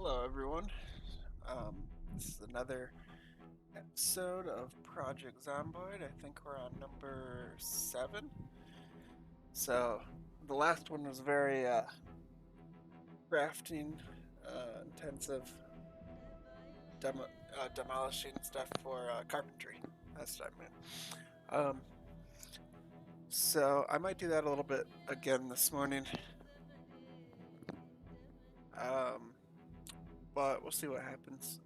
Hello, everyone. This is another episode of Project Zomboid. I think we're on number 7. So, the last one was very crafting intensive, demolishing stuff for carpentry. That's what I meant. So, I might do that a little bit again this morning. Um, but we'll see what happens.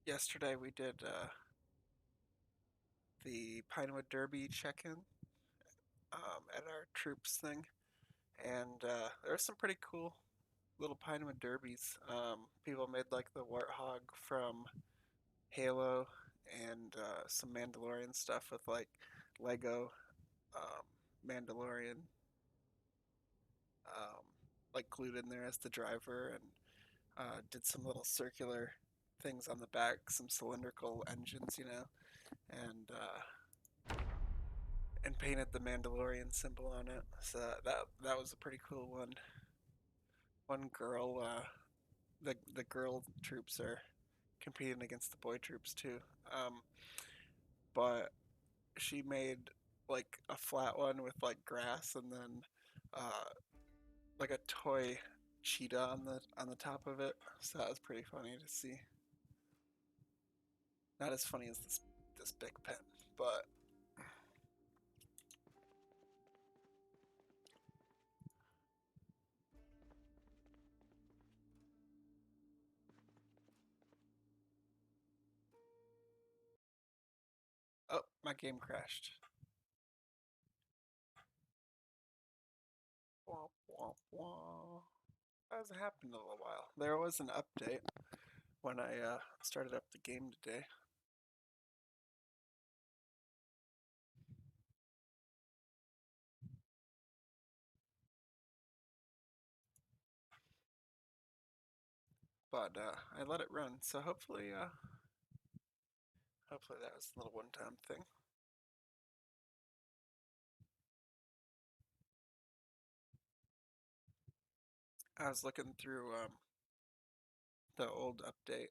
Yesterday we did the Pinewood Derby check-in at our troops thing, and there were some pretty cool little Pinewood Derbies. People made like the Warthog from Halo and some Mandalorian stuff with like Lego Mandalorian um, like glued in there as the driver, and did some little circular things on the back, some cylindrical engines, and painted the Mandalorian symbol on it. So that was a pretty cool one. One girl, the girl troops are competing against the boy troops too. Um, but she made like a flat one with like grass and then uh, like a toy cheetah on the top of it. So that was pretty funny to see. Not as funny as this big pen, but oh, my game crashed. Wah, wah, wah. That hasn't happened in a little while. There was an update when I started up the game today. But I let it run, so hopefully that was a little one-time thing. I was looking through the old update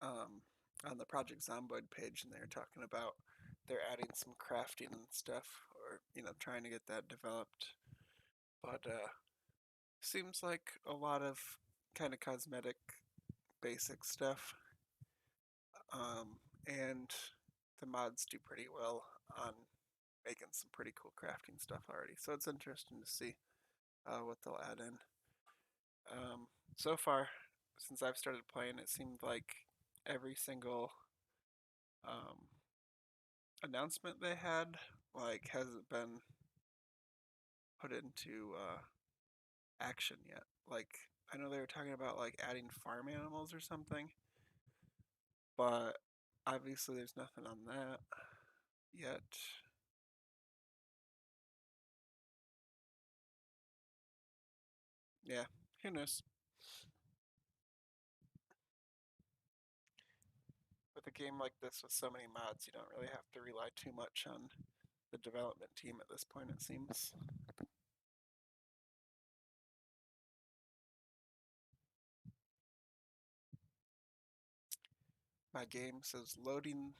um, on the Project Zomboid page, and they were talking about they're adding some crafting and stuff, or trying to get that developed. But seems like a lot of kind of cosmetic, basic stuff, and the mods do pretty well on making some pretty cool crafting stuff already. So it's interesting to see what they'll add in. So far, since I've started playing, it seemed like every single um, announcement they had like hasn't been put into action yet. Like I know they were talking about like adding farm animals or something, but obviously there's nothing on that yet. Yeah, who knows? With a game like this with so many mods, you don't really have to rely too much on the development team at this point, it seems. My game says loading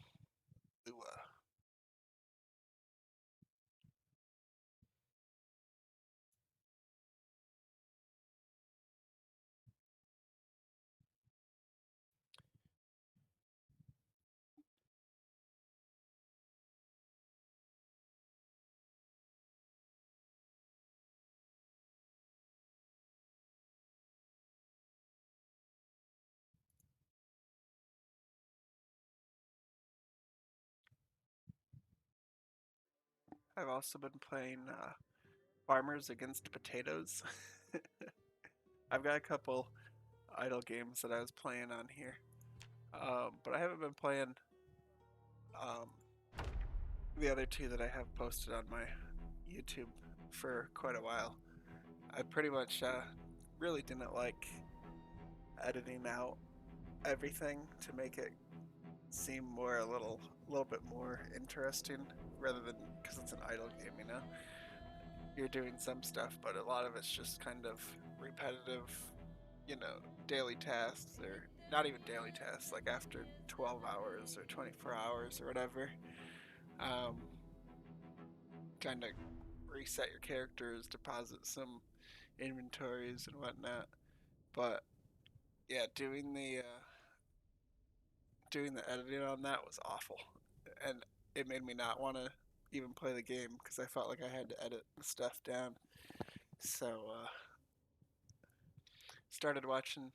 Lua. I've also been playing Farmers Against Potatoes. I've got a couple idle games that I was playing on here, but I haven't been playing um, the other two that I have posted on my YouTube for quite a while. I pretty much really didn't like editing out everything to make it seem more a little bit more interesting rather than because it's an idle game, you know. You're doing some stuff, but a lot of it's just kind of repetitive, you know, daily tasks or not even daily tasks, like after 12 hours or 24 hours or whatever. Um, Kind of reset your characters, deposit some inventories and whatnot. But yeah, doing the editing on that was awful, and it made me not want to even play the game because I felt like I had to edit the stuff down. So started watching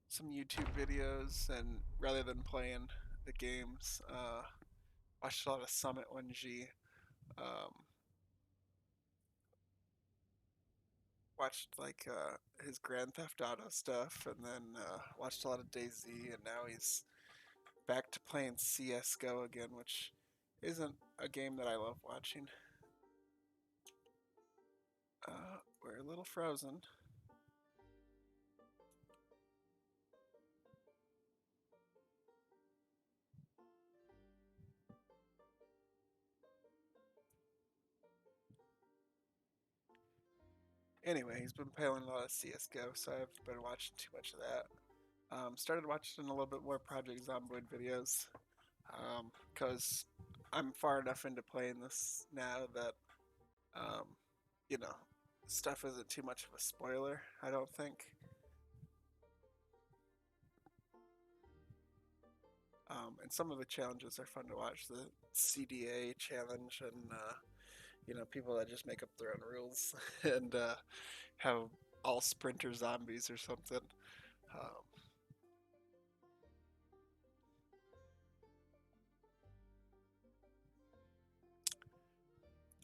some YouTube videos, and rather than playing the games, watched a lot of Summit 1G. Um, Watched like his Grand Theft Auto stuff, and then watched a lot of DayZ, and now he's back to playing CS:GO again, which isn't a game that I love watching. We're a little frozen. Anyway, he's been playing a lot of CS:GO, so I've been watching too much of that. Started watching a little bit more Project Zomboid videos because I'm far enough into playing this now that um, you know stuff isn't too much of a spoiler. I don't think. And some of the challenges are fun to watch. The CDA challenge and people that just make up their own rules and have all sprinter zombies or something. Um,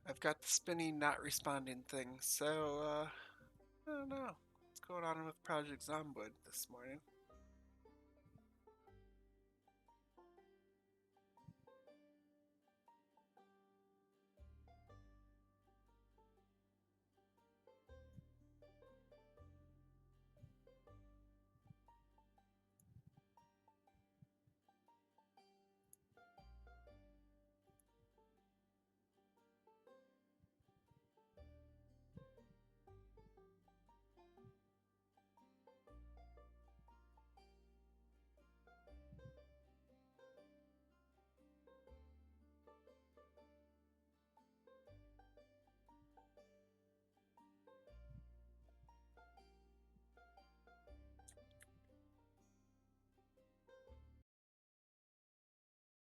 I've got the spinning not responding thing, so I don't know what's going on with Project Zomboid this morning.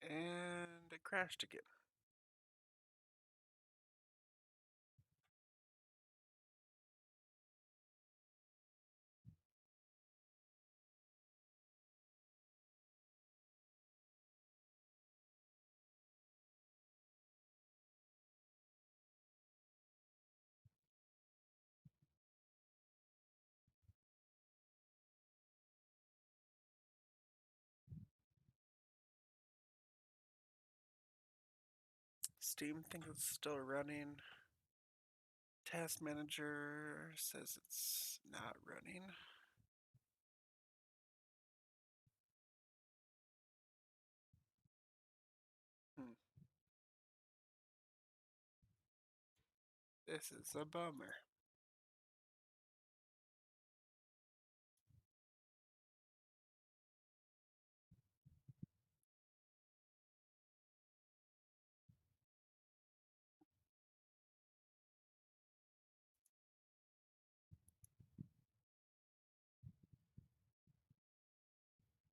And it crashed again. Steam thinks it's still running. Task Manager says it's not running. Hmm. This is a bummer.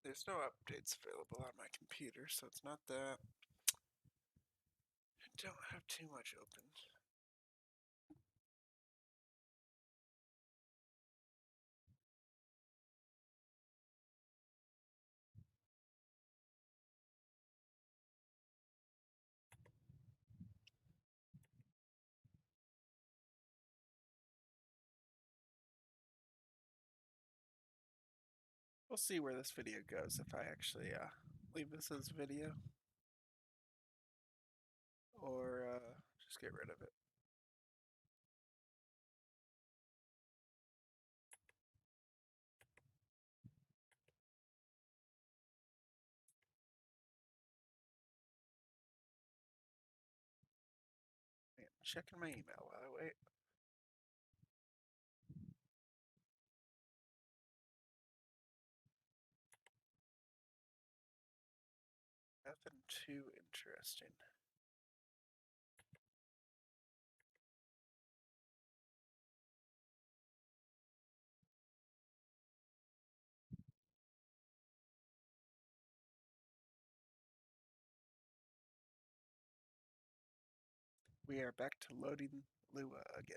There's no updates available on my computer, so it's not that. I don't have too much open. We'll see where this video goes if I actually leave this as video or just get rid of it. Checking my email while I wait. Nothing too interesting. We are back to loading Lua again.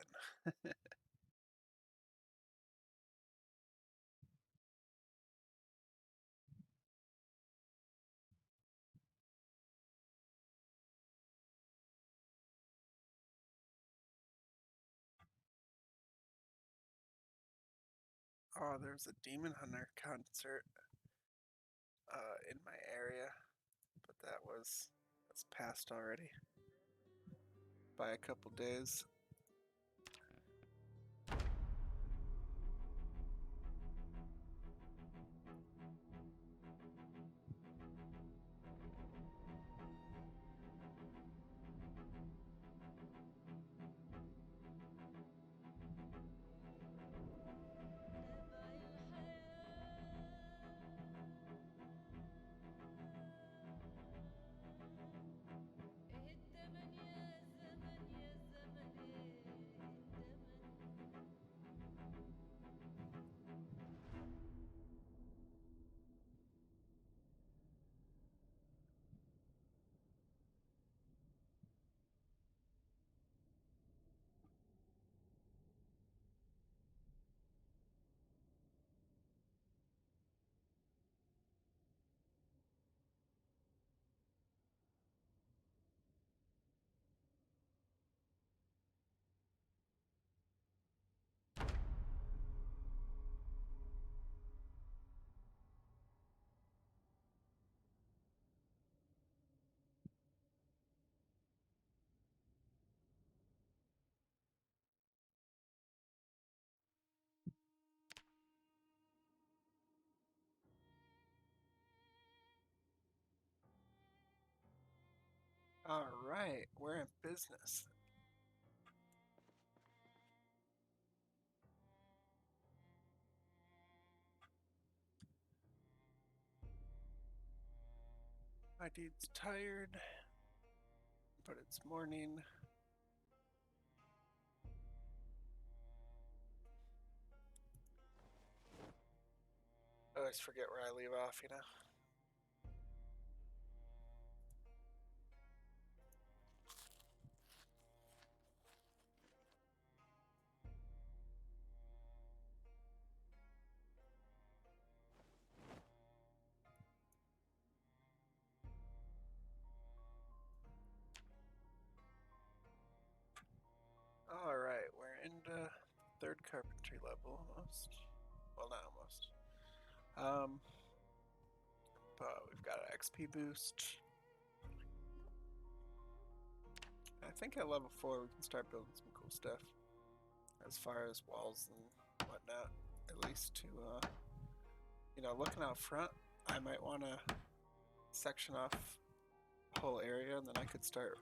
Oh, there's a Demon Hunter concert in my area, but that's passed already by a couple days. All right, we're in business. My dude's tired, but it's morning. I always forget where I leave off, you know? All right, we're into third carpentry level almost. Well, not almost. But we've got an XP boost. I think at level 4 we can start building some cool stuff as far as walls and whatnot. At least to, looking out front, I might want to section off a whole area, and then I could start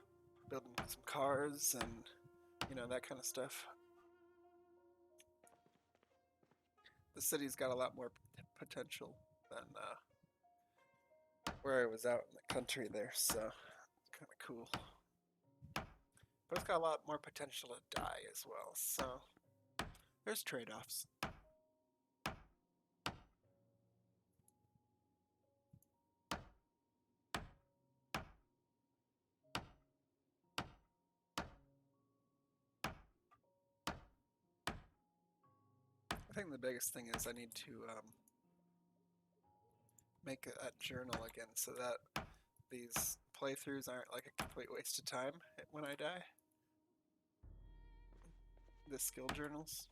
building some cars and that kind of stuff. The city's got a lot more potential than where I was out in the country there, so it's kind of cool. But it's got a lot more potential to die as well, so there's trade-offs. I think the biggest thing is I need to make a journal again so that these playthroughs aren't like a complete waste of time when I die. The skill journals.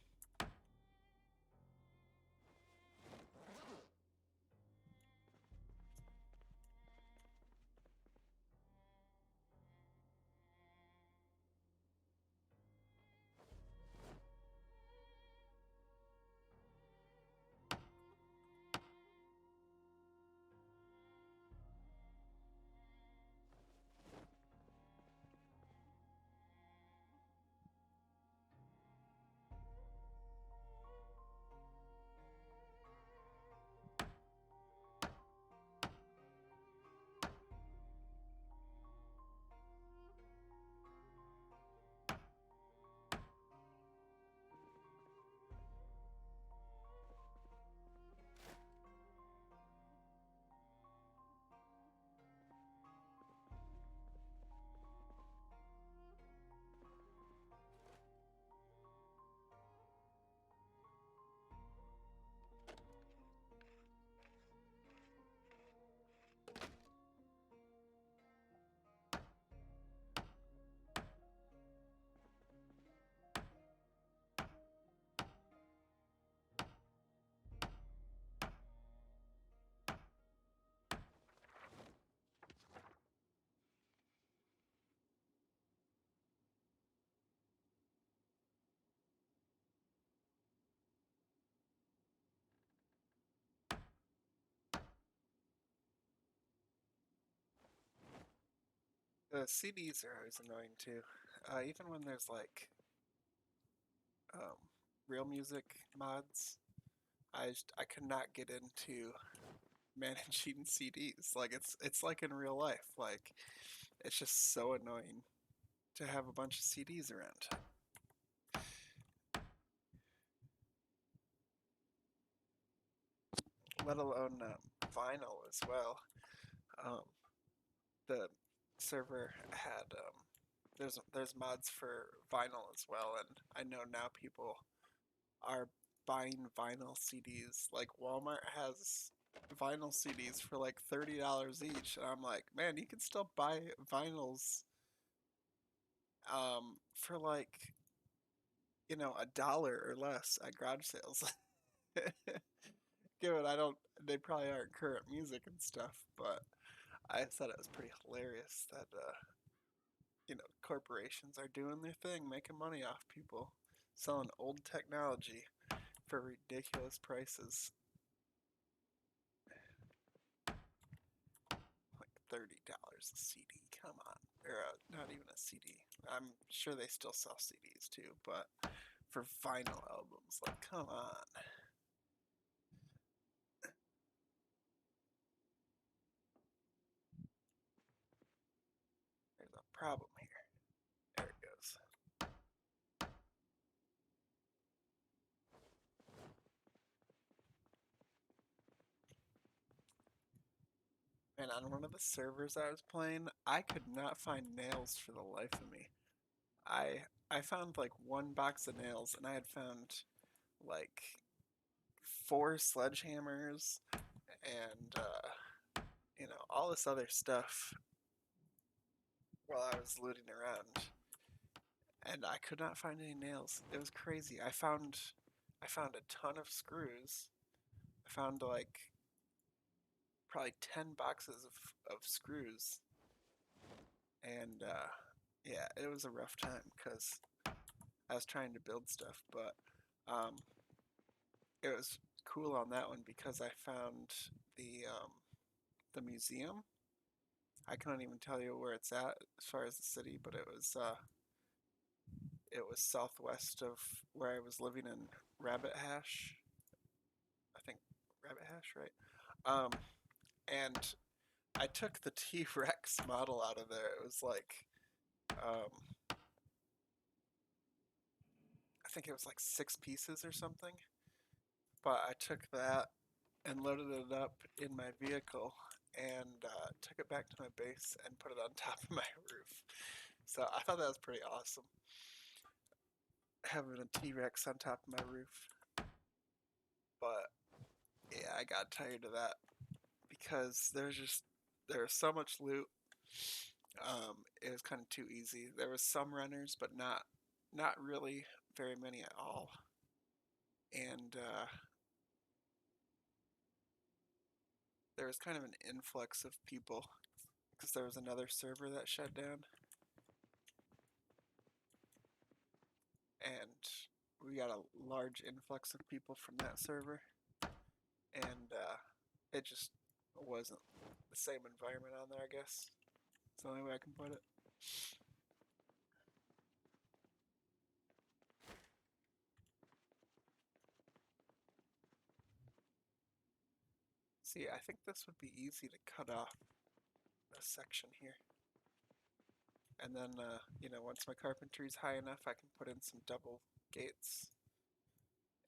The CDs are always annoying too. Even when there's like um, real music mods, I could not get into managing CDs. Like it's like in real life. Like it's just so annoying to have a bunch of CDs around. Let alone vinyl as well. Um, the server had there's mods for vinyl as well, and I know now people are buying vinyl CDs. Like Walmart has vinyl CDs for like $30 each, and I'm like, man, you can still buy vinyls for like a dollar or less at garage sales. Given I don't, they probably aren't current music and stuff, but I thought it was pretty hilarious that corporations are doing their thing, making money off people, selling old technology for ridiculous prices, like $30 a CD. Come on, or not even a CD. I'm sure they still sell CDs too, but for vinyl albums, like come on. There's a problem here. There it goes. And on one of the servers I was playing, I could not find nails for the life of me. I found like one box of nails, and I had found like four sledgehammers and all this other stuff while I was looting around, and I could not find any nails. It was crazy. I found a ton of screws. I found like probably 10 boxes of screws, and yeah, it was a rough time because I was trying to build stuff, but um, it was cool on that one because I found the museum. I couldn't even tell you where it's at as far as the city, but it was southwest of where I was living in Rabbit Hash. I think Rabbit Hash, right? Um, and I took the T Rex model out of there. It was like I think it was like 6 pieces or something. But I took that and loaded it up in my vehicle and took it back to my base and put it on top of my roof. So I thought that was pretty awesome, having a T-Rex on top of my roof. But yeah, I got tired of that because there was so much loot. It was kind of too easy. There was some runners, but not really very many at all. And there was kind of an influx of people because there was another server that shut down, and we got a large influx of people from that server, and it just wasn't the same environment on there, I guess. It's the only way I can put it. See, I think this would be easy to cut off a section here. And then, once my carpentry's high enough, I can put in some double gates.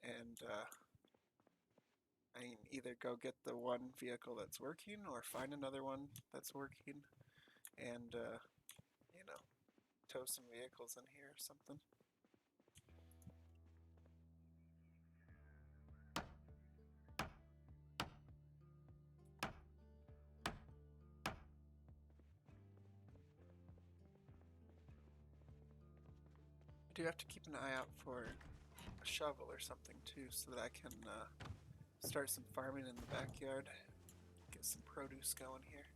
And I can either go get the one vehicle that's working or find another one that's working and, tow some vehicles in here or something. I do have to keep an eye out for a shovel or something too, so that I can start some farming in the backyard, get some produce going here.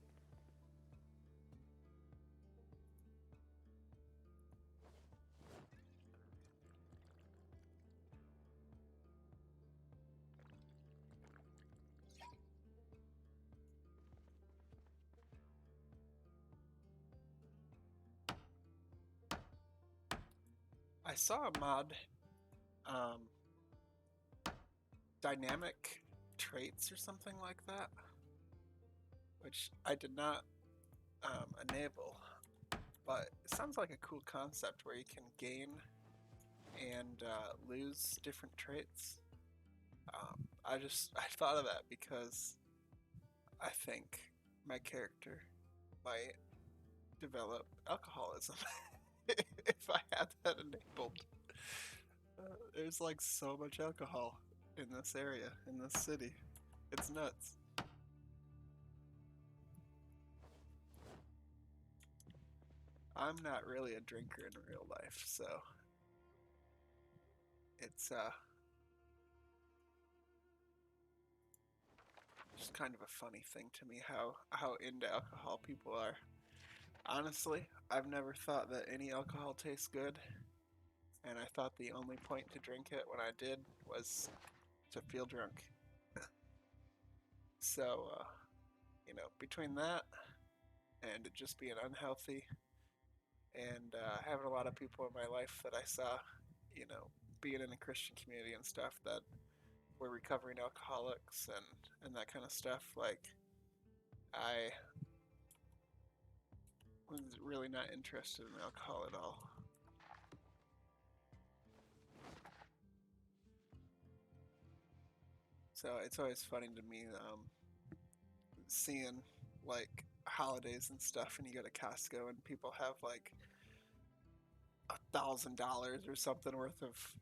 saw a mod, um, dynamic traits or something like that, which I did not enable, but it sounds like a cool concept where you can gain and lose different traits. I thought of that because I think my character might develop alcoholism if I had that enabled. There's like so much alcohol in this area, in this city. It's nuts. I'm not really a drinker in real life, so it's just kind of a funny thing to me how into alcohol people are. Honestly, I've never thought that any alcohol tastes good, and I thought the only point to drink it when I did was to feel drunk. So, between that and it just being unhealthy and having a lot of people in my life that I saw, being in a Christian community and stuff that were recovering alcoholics and that kind of stuff, like, I was really not interested in alcohol at all. So it's always funny to me seeing like holidays and stuff, and you go to Costco and people have like $1,000 or something worth of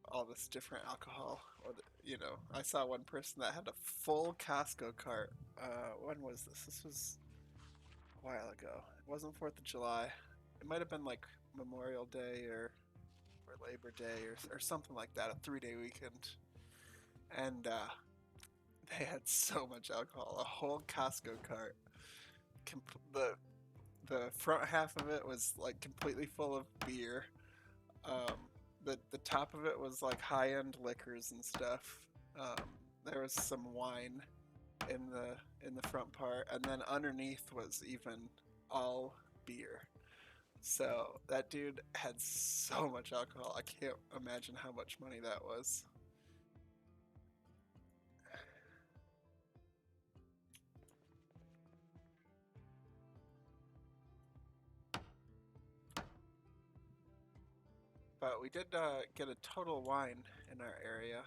all this different alcohol. Or I saw one person that had a full Costco cart. When was this? This was a while ago. It wasn't 4th of July. It might have been like Memorial Day or Labor Day or something like that, a 3-day weekend. And they had so much alcohol, a whole Costco cart. The front half of it was like completely full of beer. The top of it was like high-end liquors and stuff. There was some wine in the front part, and then underneath was even all beer. So that dude had so much alcohol. I can't imagine how much money that was. But we did get a Total Wine in our area.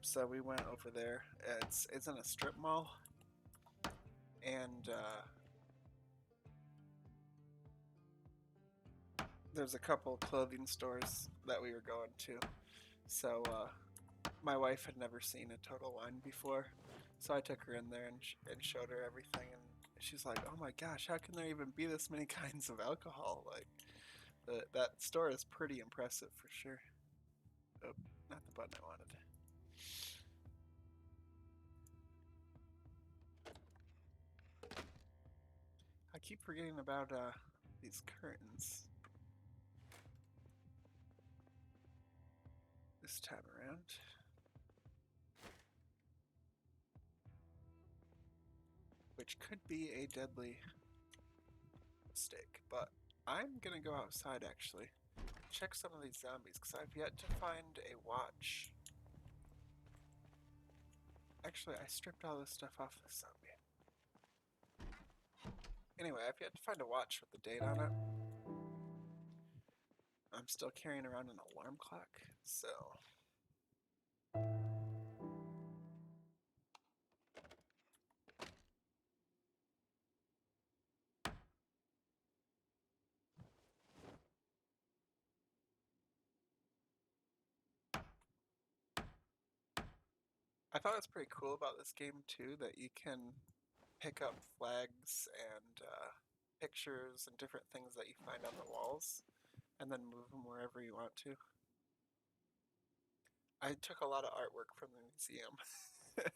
So we went over there. It's in a strip mall, and there's a couple clothing stores that we were going to. So my wife had never seen a Total Wine before, so I took her in there and showed her everything, and she's like, "Oh my gosh, how can there even be this many kinds of alcohol?" Like, that store is pretty impressive for sure. Oh, not the button I wanted. I keep forgetting about these curtains this time around. Which could be a deadly mistake, but I'm gonna go outside actually. Check some of these zombies, because I've yet to find a watch. Actually, I stripped all this stuff off this zombie. Anyway, I've yet to find a watch with the date on it. I'm still carrying around an alarm clock, so... I thought it's pretty cool about this game too, that you can pick up flags and pictures and different things that you find on the walls and then move them wherever you want to. I took a lot of artwork from the museum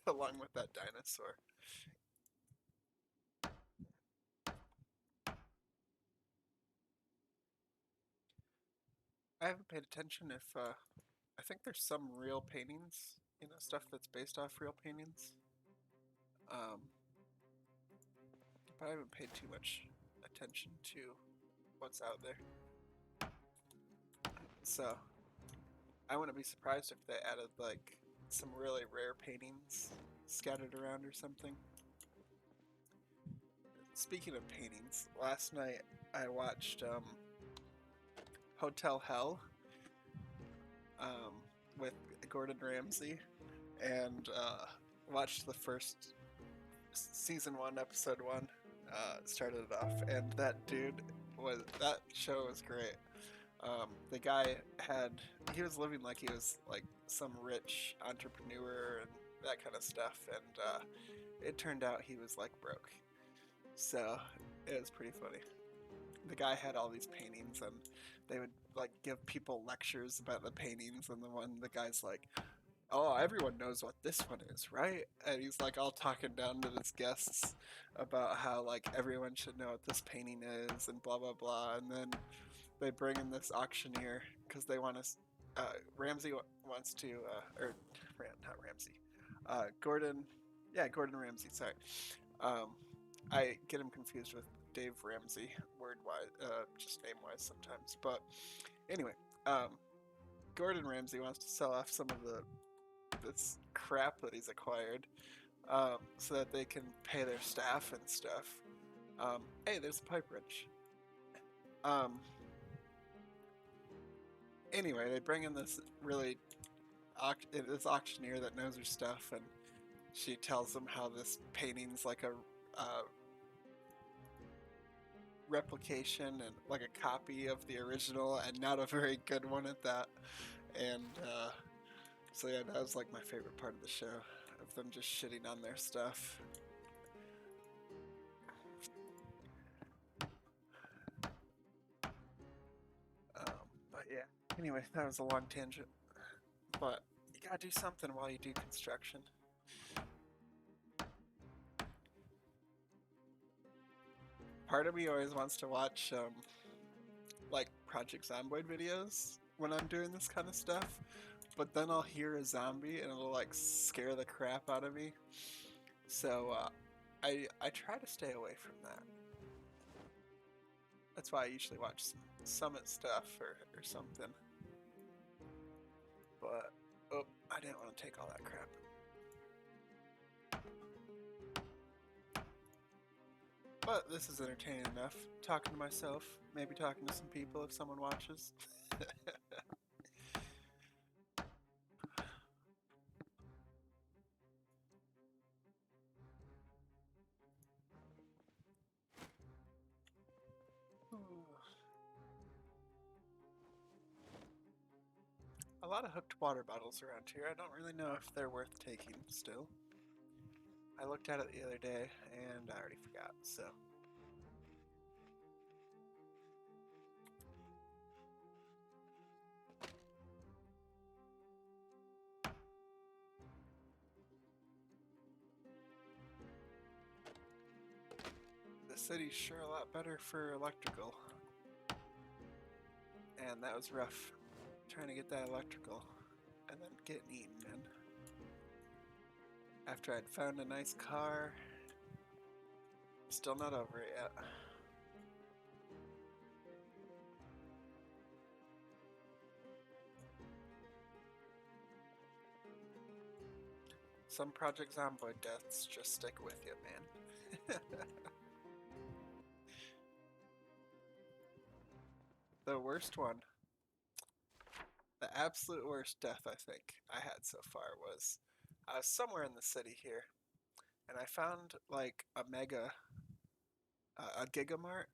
along with that dinosaur. I haven't paid attention if I think there's some real paintings, stuff that's based off real paintings. But I haven't paid too much attention to what's out there. So I wouldn't be surprised if they added like some really rare paintings scattered around or something. Speaking of paintings, last night I watched Hotel Hell um, with Gordon Ramsay and watched the first season 1, episode 1. Started it off, and that show was great. The guy he was living like he was like some rich entrepreneur and that kind of stuff, and it turned out he was like broke. So it was pretty funny. The guy had all these paintings, and they would like give people lectures about the paintings, and the guy's like, "Oh, everyone knows what this one is, right?" And he's like all talking down to his guests about how like everyone should know what this painting is and blah blah blah. And then they bring in this auctioneer because they want to. Ramsey wants to, or not Ramsey, Gordon. Yeah, Gordon Ramsay. Sorry, I get him confused with Dave Ramsey, word wise, just name wise sometimes. But anyway, Gordon Ramsay wants to sell off some of this crap that he's acquired, so that they can pay their staff and stuff. Hey, there's a pipe wrench. Anyway, they bring in this this auctioneer that knows her stuff, and she tells them how this painting's like a replication and like a copy of the original, and not a very good one at that. And so yeah, that was like my favorite part of the show, of them just shitting on their stuff. But yeah, anyway, that was a long tangent. But you gotta do something while you do construction. Part of me always wants to watch like Project Zomboid videos when I'm doing this kind of stuff, but then I'll hear a zombie and it'll like scare the crap out of me. So I try to stay away from that. That's why I usually watch some Summit stuff or something. But oh, I didn't want to take all that crap. But this is entertaining enough. Talking to myself, maybe talking to some people if someone watches. A lot of hooked water bottles around here. I don't really know if they're worth taking still. I looked at it the other day and I already forgot, so. The city's sure a lot better for electrical. And that was rough, trying to get that electrical and then getting eaten, man. After I'd found a nice car, still not over it yet. Some Project Zomboid deaths just stick with you, man. The worst one, the absolute worst death I think I had so far was, I was somewhere in the city here, and I found like a Gigamart,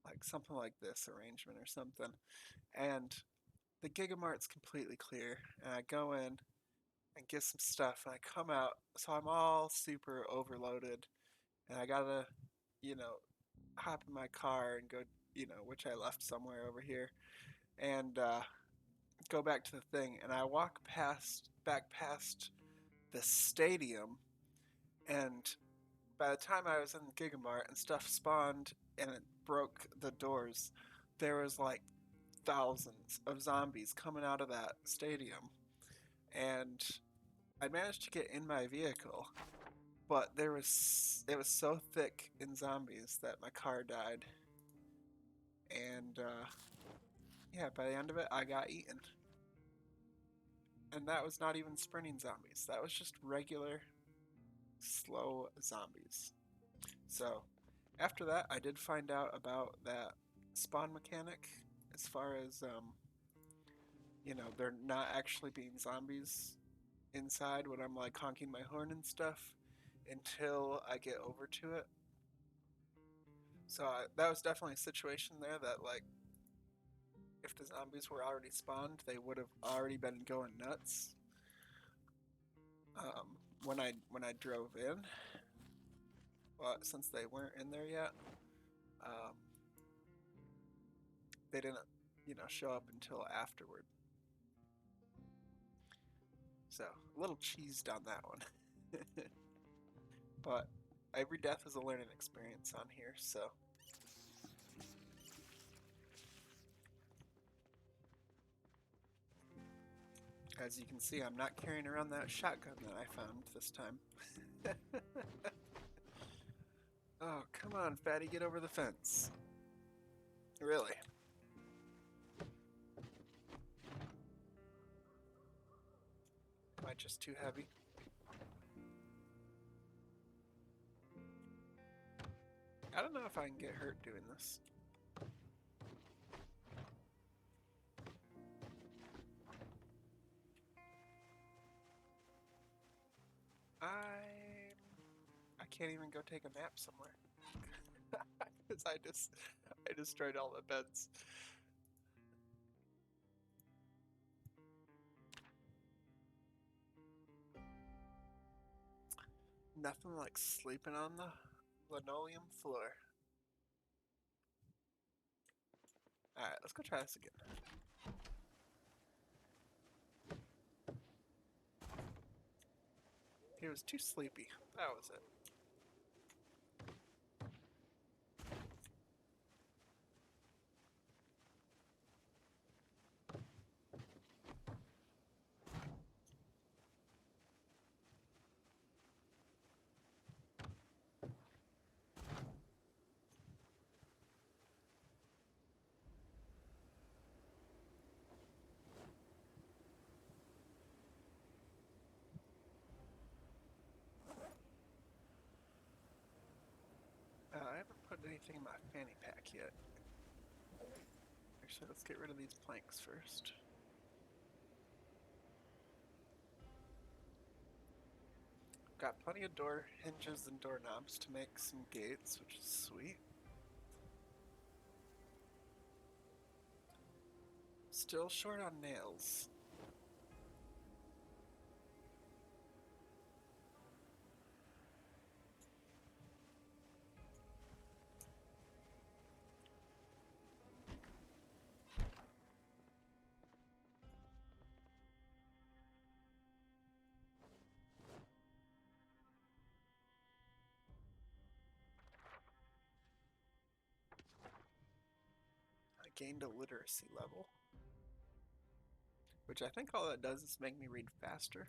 like something like this arrangement or something, and the Gigamart's completely clear, and I go in and get some stuff, and I come out, so I'm all super overloaded, and I gotta, you know, hop in my car and go, which I left somewhere over here, and go back to the thing, and I walk back past the stadium, and by the time I was in the Gigamart and stuff spawned and it broke the doors, there was like thousands of zombies coming out of that stadium, and I managed to get in my vehicle, but it was so thick in zombies that my car died, and Yeah, by the end of it, I got eaten. And that was not even sprinting zombies. That was just regular, slow zombies. So, after that, I did find out about that spawn mechanic as far as, they're not actually being zombies inside when I'm like honking my horn and stuff until I get over to it. So that was definitely a situation there that like if the zombies were already spawned, they would have already been going nuts. When I drove in, but since they weren't in there yet, um, they didn't, show up until afterward. So a little cheesed on that one. But every death is a learning experience on here, so. As you can see, I'm not carrying around that shotgun that I found this time. Oh, come on, fatty, get over the fence. Really? Am I just too heavy? I don't know if I can get hurt doing this. I can't even go take a nap somewhere. Because I destroyed all the beds. Nothing like sleeping on the linoleum floor. Alright, let's go try this again. He was too sleepy. That was it. I haven't put anything in my fanny pack yet. Actually, let's get rid of these planks first. Got plenty of door hinges and doorknobs to make some gates, which is sweet. Still short on nails. I gained a literacy level, which I think all that does is make me read faster.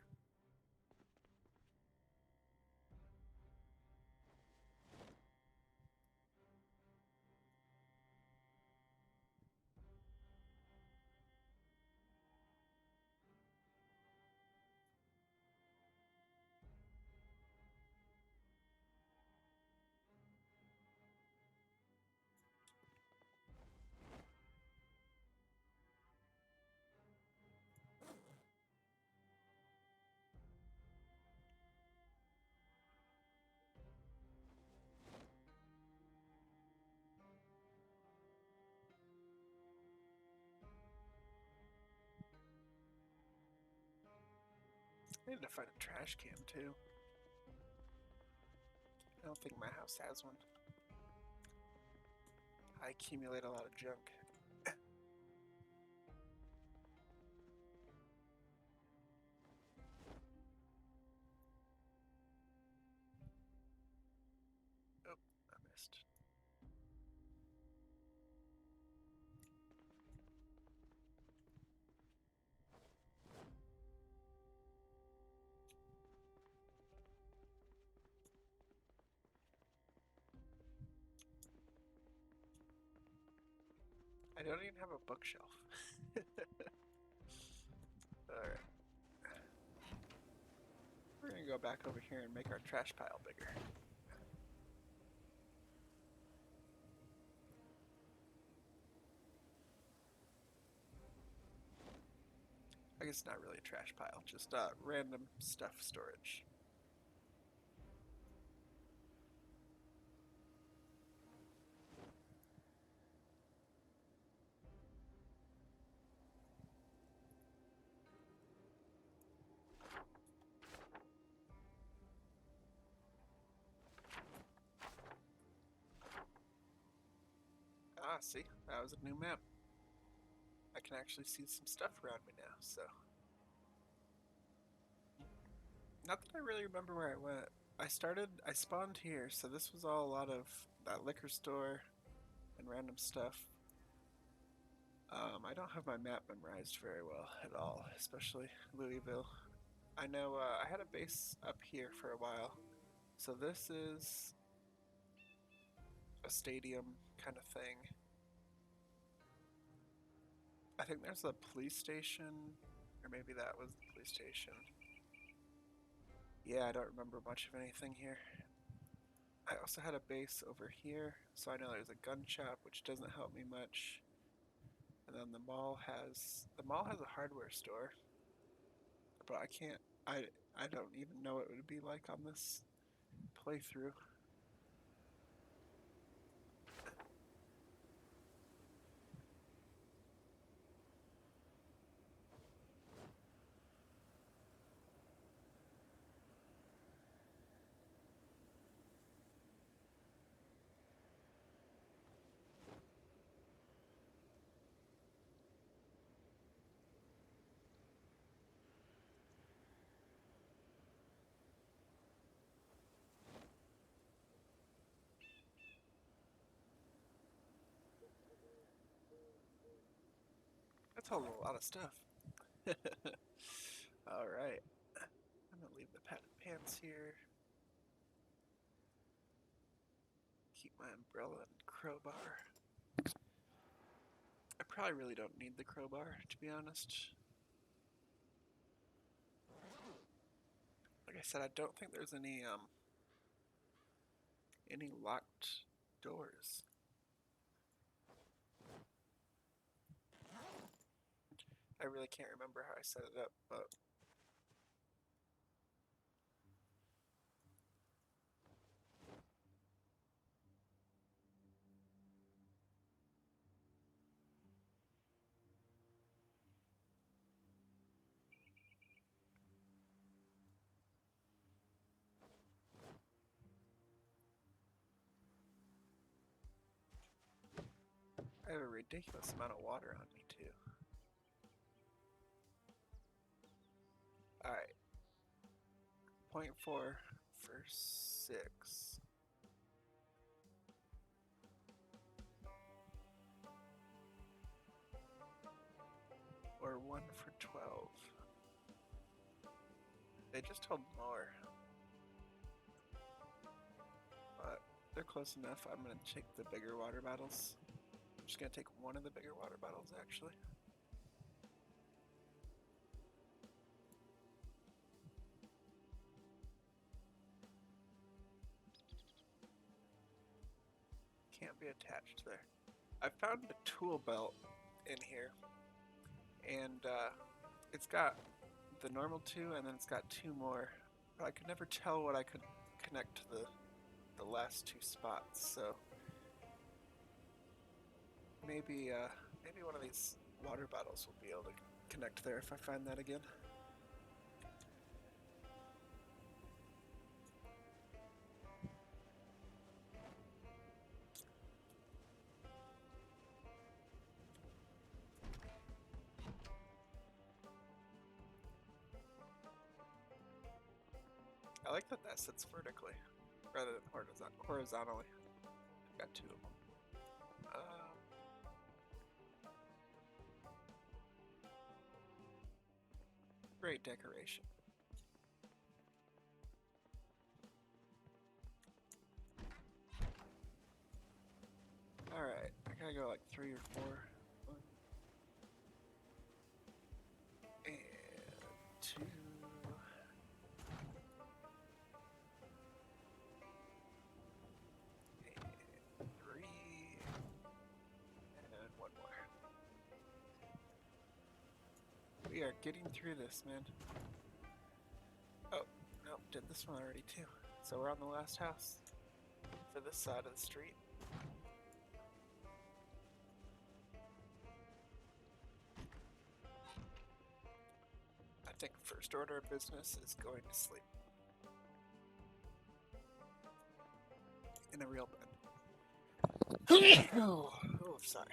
I need to find a trash can too. I don't think my house has one. I accumulate a lot of junk. Oh, I missed. I don't even have a bookshelf. Alright. We're gonna go back over here and make our trash pile bigger. I guess not really a trash pile, just random stuff storage. Ah, see, that was a new map. I can actually see some stuff around me now, so. Not that I really remember where I went. I spawned here, so this was all a lot of that liquor store and random stuff. I don't have my map memorized very well at all, especially Louisville. I know I had a base up here for a while, so this is a stadium kind of thing. I think there's a police station, or maybe that was the police station. Yeah, I don't remember much of anything here. I also had a base over here, so I know there's a gun shop, which doesn't help me much. And then the mall has a hardware store, but I don't even know what it would be like on this playthrough. That's a lot of stuff. Alright. I'm gonna leave the padded pants here. Keep my umbrella and crowbar. I probably really don't need the crowbar, to be honest. Like I said, I don't think there's any locked doors. I really can't remember how I set it up, but I have a ridiculous amount of water on me too. Alright. 0.4 for 6. Or 1 for 12. They just told more. But they're close enough. I'm gonna take the bigger water bottles. I'm just gonna take one of the bigger water bottles actually. Can't be attached there. I found a tool belt in here, and it's got the normal 2 and then it's got 2 more, but I could never tell what I could connect to the last 2 spots, so maybe one of these water bottles will be able to connect there if I find that again. I like that that sits vertically rather than horizontally. I've got 2 of them. Great decoration. Alright, I gotta go like 3 or 4. We are getting through this, man. Oh, nope, did this one already too. So we're on the last house for this side of the street. I think first order of business is going to sleep. In a real bed. Oh, sorry.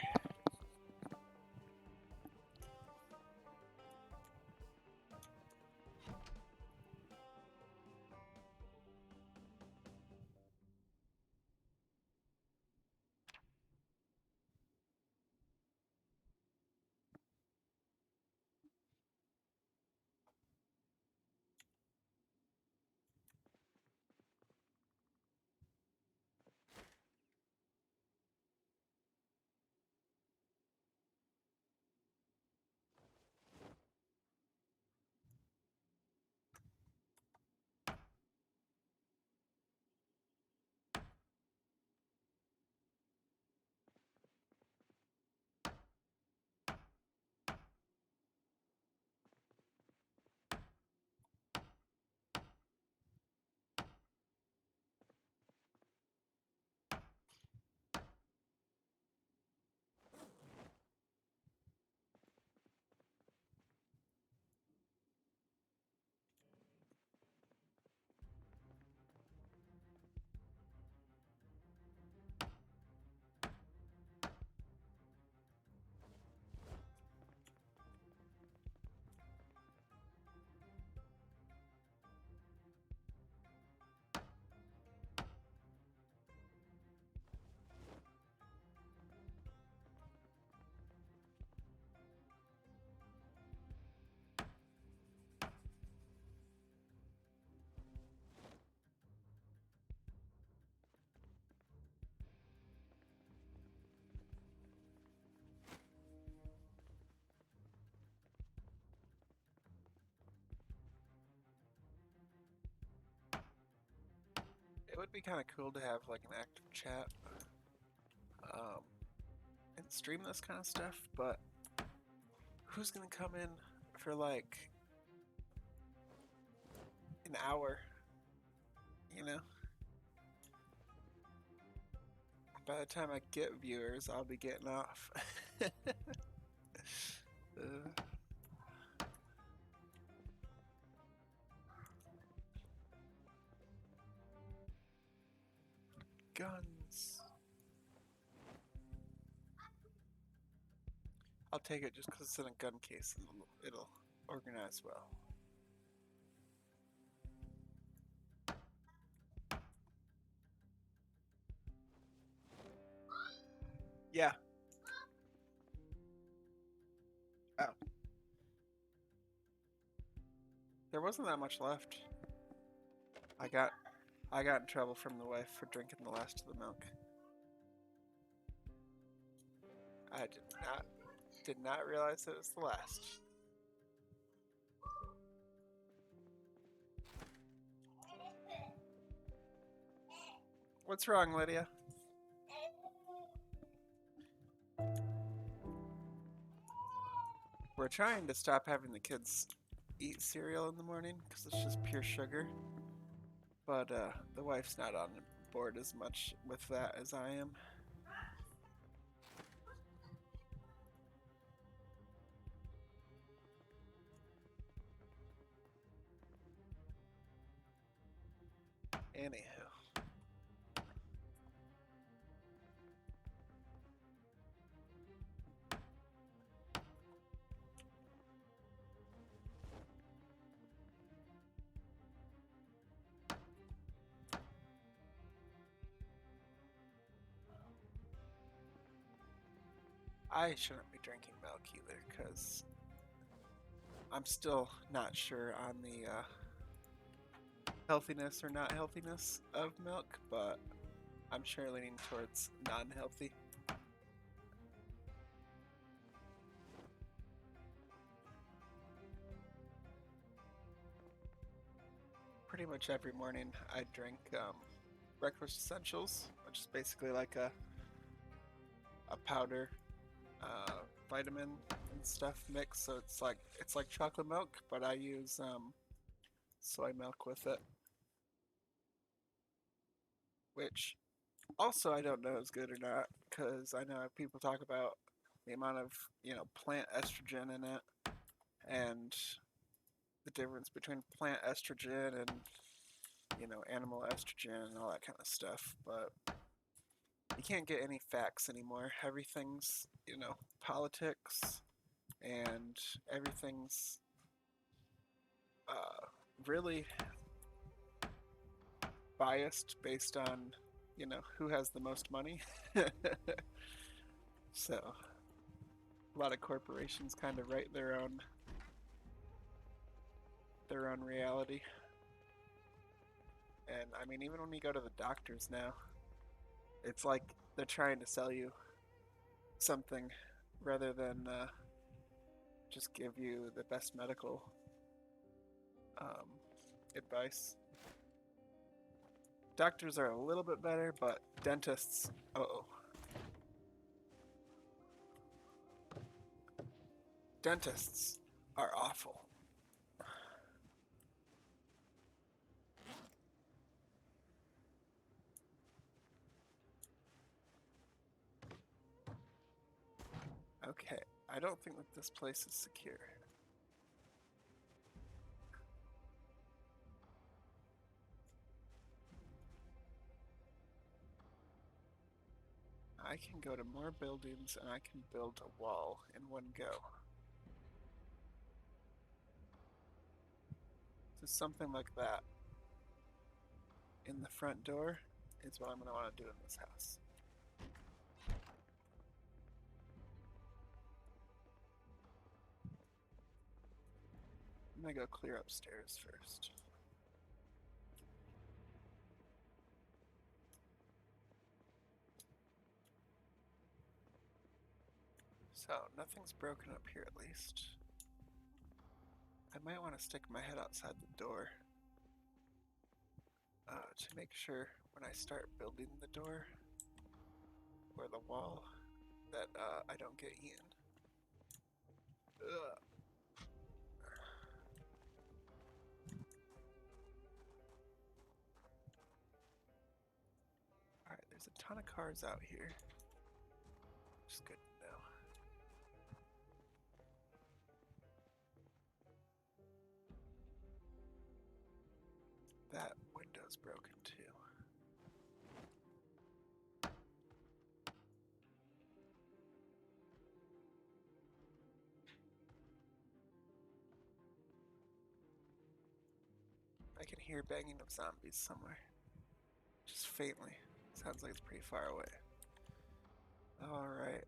It would be kind of cool to have like an active chat and stream this kind of stuff, but who's gonna come in for like an hour, you know? By the time I get viewers, I'll be getting off. Guns. I'll take it just because it's in a gun case and it'll organize well. Yeah. Oh. There wasn't that much left. I got in trouble from the wife for drinking the last of the milk. I did not realize it was the last. What's wrong, Lydia? We're trying to stop having the kids eat cereal in the morning because it's just pure sugar. But the wife's not on board as much with that as I am. Anywho. I shouldn't be drinking milk either because I'm still not sure on the healthiness or not healthiness of milk, but I'm sure leaning towards non-healthy. Pretty much every morning I drink breakfast essentials, which is basically like a powder vitamin and stuff mixed, so it's like chocolate milk, but I use soy milk with it, which also I don't know is good or not because I know people talk about the amount of plant estrogen in it and the difference between plant estrogen and animal estrogen and all that kind of stuff, but you can't get any facts anymore. Everything's politics and everything's really biased based on who has the most money. So a lot of corporations kind of write their own reality. And I mean, even when you go to the doctors now, it's like they're trying to sell you something rather than just give you the best medical um, advice. Doctors are a little bit better, but dentists, uh-oh. Dentists are awful. Okay, I don't think that this place is secure. I can go to more buildings and I can build a wall in one go. So something like that in the front door is what I'm going to want to do in this house. I'm going to go clear upstairs first. So, nothing's broken up here at least. I might want to stick my head outside the door to make sure when I start building the door or the wall that I don't get eaten. Ugh. Alright, there's a ton of cars out here. Which is good to know. That window's broken too. I can hear banging of zombies somewhere. Just faintly. Sounds like it's pretty far away. Alright.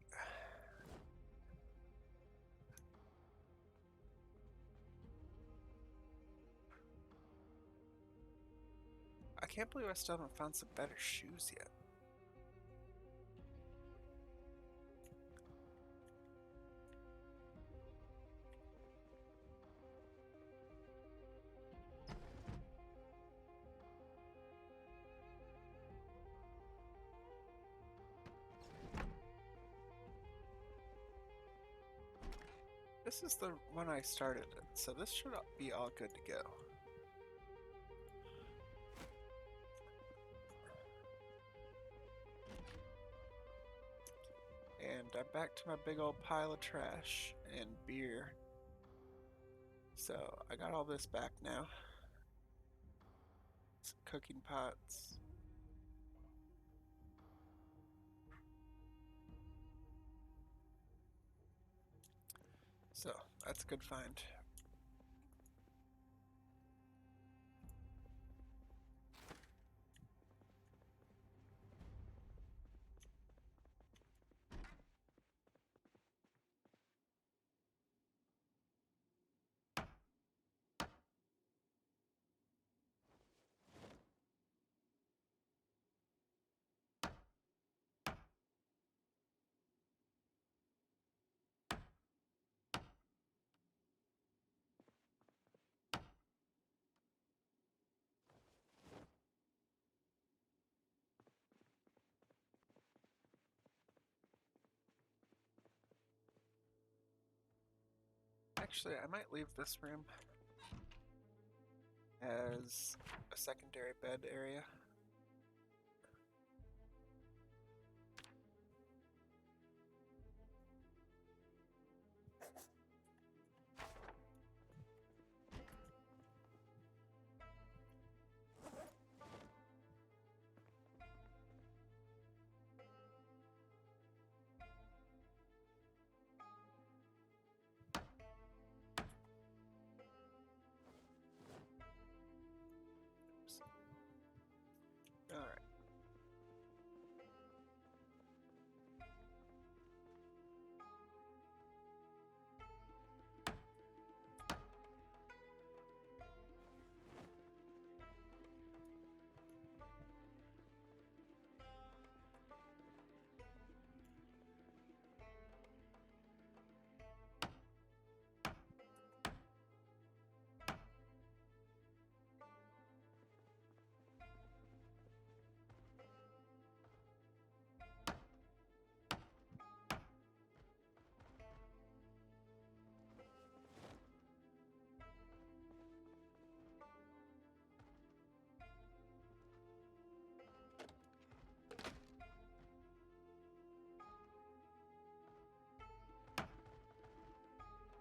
I can't believe I still haven't found some better shoes yet. This is the one I started in, so this should be all good to go. And I'm back to my big old pile of trash and beer. So I got all this back now. Some cooking pots. So that's a good find. Actually, I might leave this room as a secondary bed area. All right.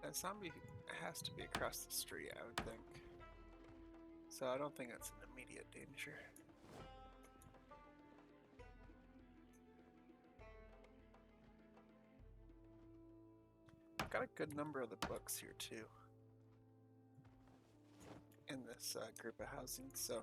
That zombie has to be across the street, I would think. So I don't think it's an immediate danger. I've got a good number of the books here too. In this group of housing, so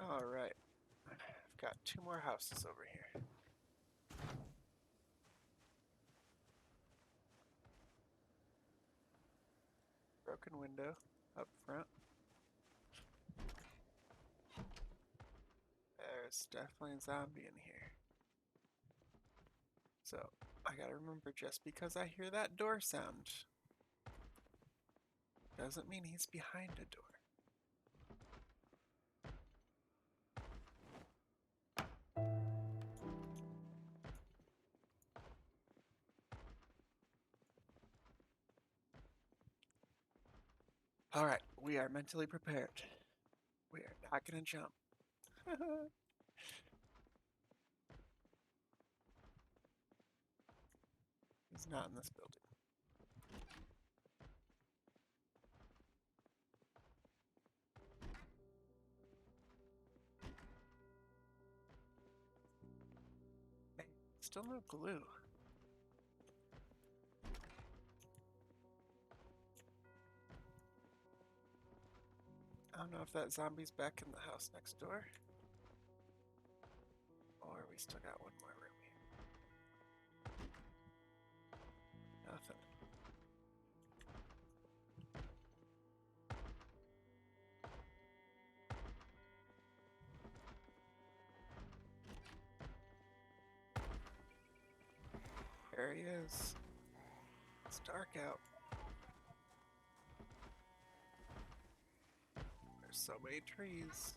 all right. I've got 2 more houses over here. Broken window up front. There's definitely a zombie in here. So I gotta remember, just because I hear that door sound doesn't mean he's behind a door. All right, we are mentally prepared. We are not gonna jump. He's not in this building. Hey, still no glue. I don't know if that zombie's back in the house next door. Or we still got one more room here. Nothing. There he is. It's dark out. There's so many trees.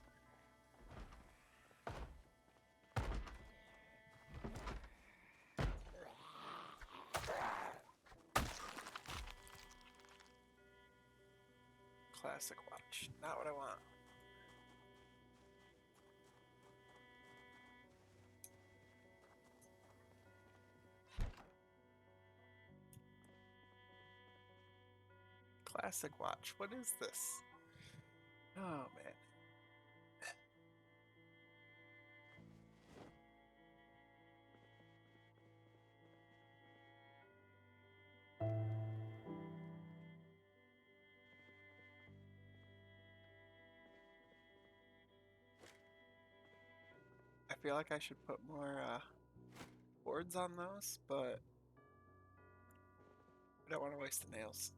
Classic watch. Not what I want. Classic watch. What is this? Oh man. I feel like I should put more boards on those, but I don't want to waste the nails.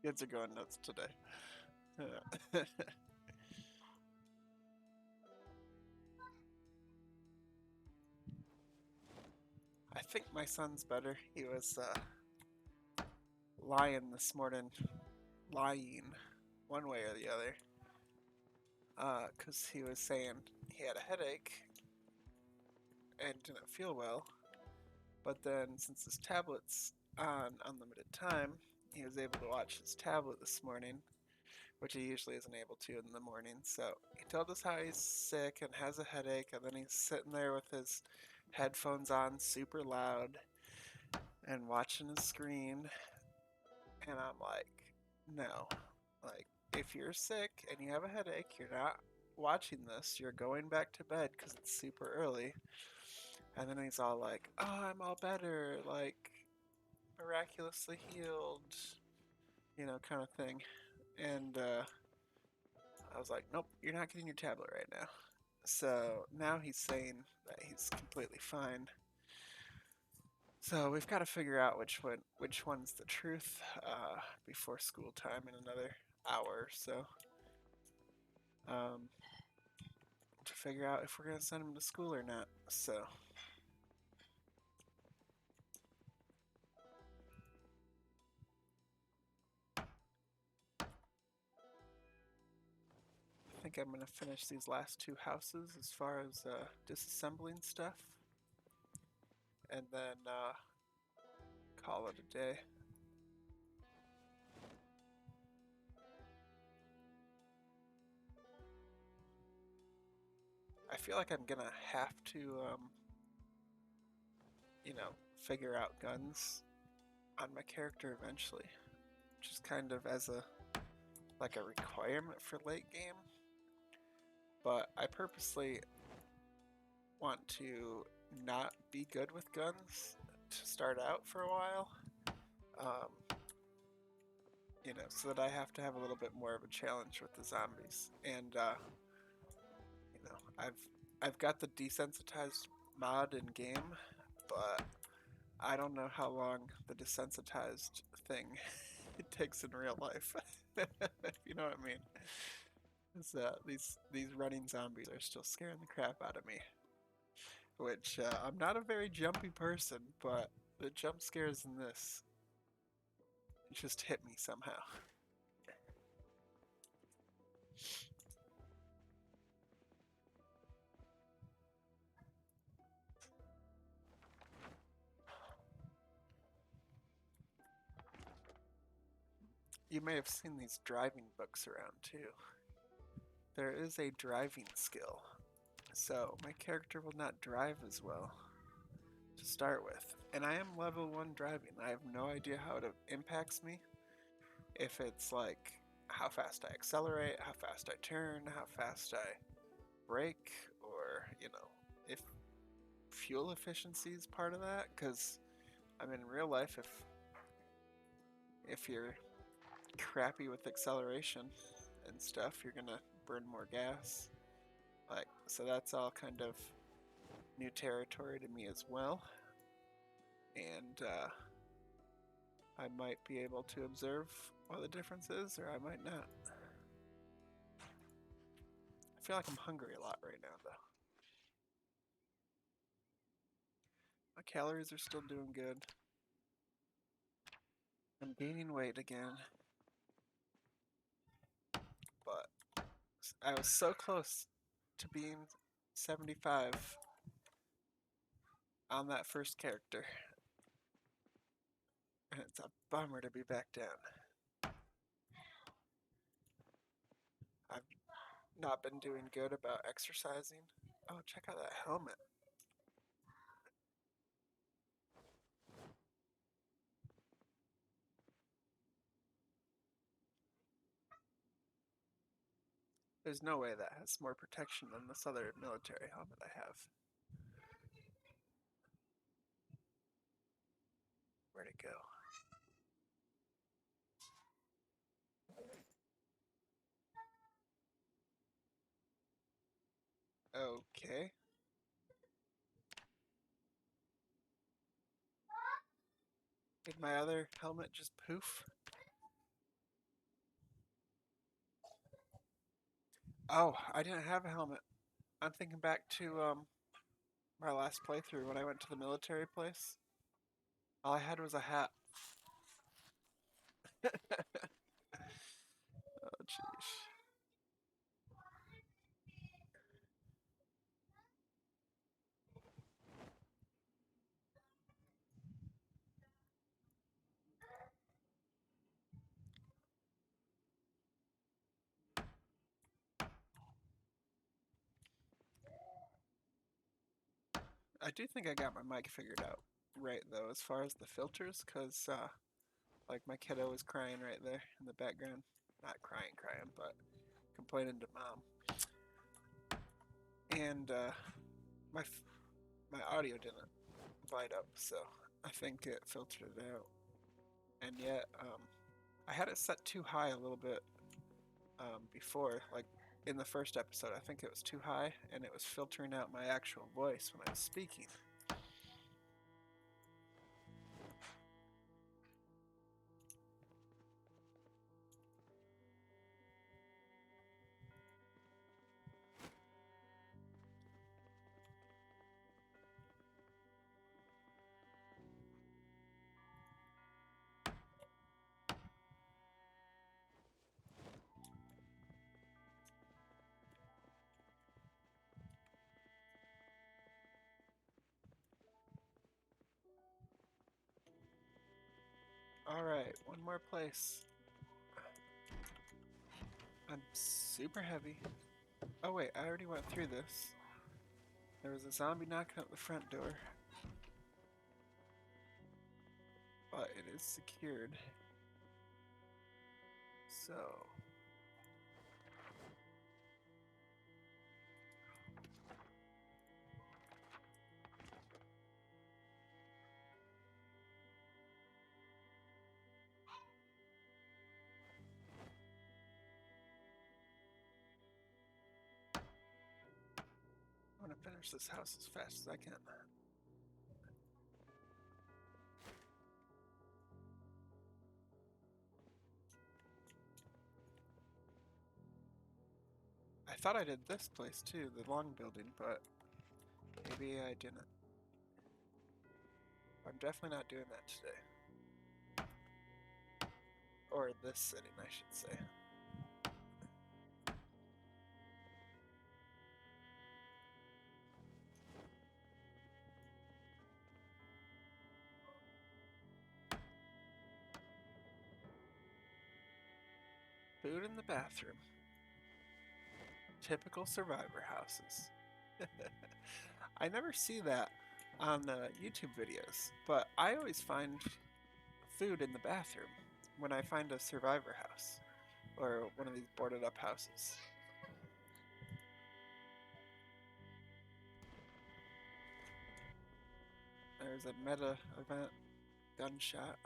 Kids are going nuts today. I think my son's better. He was lying this morning, lying one way or the other, because he was saying he had a headache and didn't feel well. But then, since his tablet's on unlimited time, he was able to watch his tablet this morning, which he usually isn't able to in the morning. So he told us how he's sick and has a headache, and then he's sitting there with his headphones on super loud and watching his screen. And I'm like, no. Like, if you're sick and you have a headache, you're not watching this. You're going back to bed because it's super early. And then he's all like, oh, I'm all better. Like, miraculously healed, kind of thing. And I was like, nope, you're not getting your tablet right now. So now he's saying that he's completely fine. So we've got to figure out which one's the truth before school time in another hour or so. To figure out if we're gonna send him to school or not. So I think I'm gonna finish these last two houses as far as disassembling stuff, and then call it a day. I feel like I'm gonna have to, figure out guns on my character eventually, just kind of as a requirement for late game. But I purposely want to not be good with guns to start out for a while, so that I have to have a little bit more of a challenge with the zombies. And I've got the desensitized mod in game, but I don't know how long the desensitized thing it takes in real life. if you know what I mean. 'Cause, these running zombies are still scaring the crap out of me. Which I'm not a very jumpy person, but the jump scares in this just hit me somehow. You may have seen these driving books around too. There is a driving skill, so my character will not drive as well to start with. And I am level 1 driving. I have no idea how it impacts me. If it's like how fast I accelerate, how fast I turn, how fast I brake, or, if fuel efficiency is part of that. Because, I mean, in real life, if you're crappy with acceleration and stuff, you're gonna burn more gas. So that's all kind of new territory to me as well. And I might be able to observe what the difference is, or I might not. I feel like I'm hungry a lot right now, though. My calories are still doing good. I'm gaining weight again. But I was so close to being 75 on that first character. And it's a bummer to be back down. I've not been doing good about exercising. Oh, check out that helmet. There's no way that has more protection than this other military helmet I have. Where'd it go? Okay. Did my other helmet just poof? Oh, I didn't have a helmet. I'm thinking back to my last playthrough when I went to the military place. All I had was a hat. Oh, jeez. I do think I got my mic figured out right, though, as far as the filters, because, like, my kiddo was crying right there in the background. Not crying, but complaining to mom. And, my, my audio didn't light up, so I think it filtered it out. And yet, I had it set too high a little bit before, like in the first episode. I think it was too high, and it was filtering out my actual voice when I was speaking. Alright, one more place. I'm super heavy. Oh wait, I already went through this. There was a zombie knocking at the front door. But it is secured. So... I want to finish this house as fast as I can. thought I did this place too, the long building, but maybe I didn't. I'm definitely not doing that today. Or this setting, I should say. Food in the bathroom. Typical survivor houses. I never see that on YouTube videos, but I always find food in the bathroom when I find a survivor house or one of these boarded up houses. There's a meta event gunshot.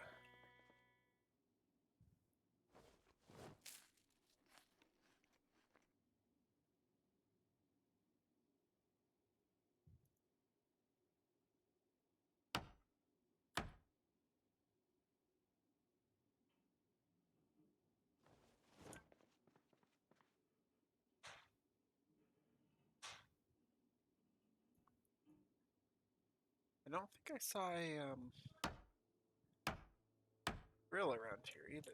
I don't think I saw a grill around here either